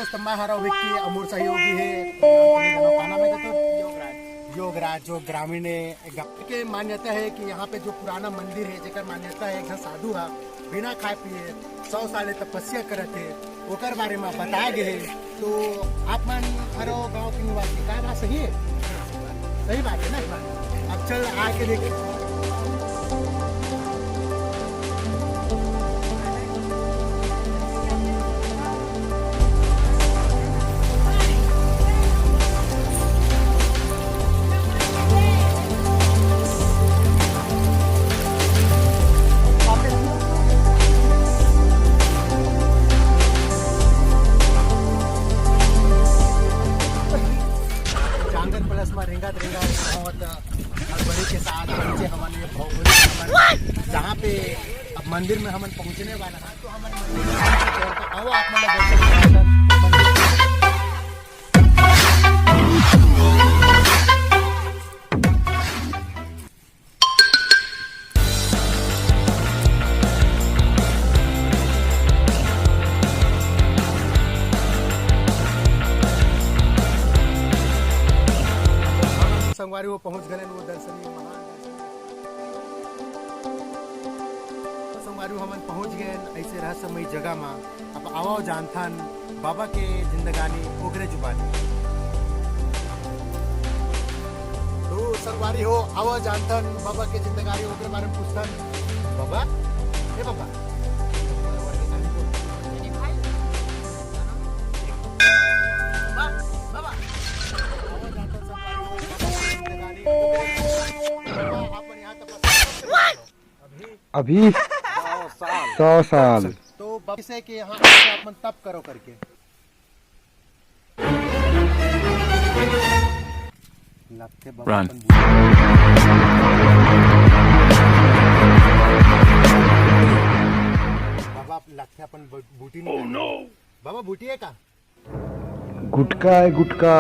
स्तंभा हरा व्यक्ती अमूर सहयोगी है पाना में तो योगराज जो ग्रामीण के मान्यता है कि यहाँ पे जो पुराना मंदिर है जेकर मान्यता है एक साधु है बिना खाए पिए 100 साल तपस्या करते ओकर बारे में बताया गया है। तो आप मन हरो गांव के निवासी का बात सही है? सही बात है ना। अब चल आके देखे। रेंगा बहुत बड़े के साथ नीचे हमारे भौगोलिक जहाँ पे अब मंदिर में हम पहुँचने वाला है तो हमारे संगवारी वो पहुंच गए वो दर्शनीय महान संगवारी हम पहुंच गए ऐसे रहस्यमय जगह में। अब आओ जानथन बाबा के जिंदगानी ओकरे जुबानी। तो संगवारी हो आओ जानथन बाबा के जिंदगानी ओकरे बारे में पूछथन। बाबा हे बाबा अभी 100 साल तो से कि यहाँ आप मन तप करो करके लगते बाबा लगते अपन बूटी नहीं। बाबा बूटी है का? गुटका है गुटका।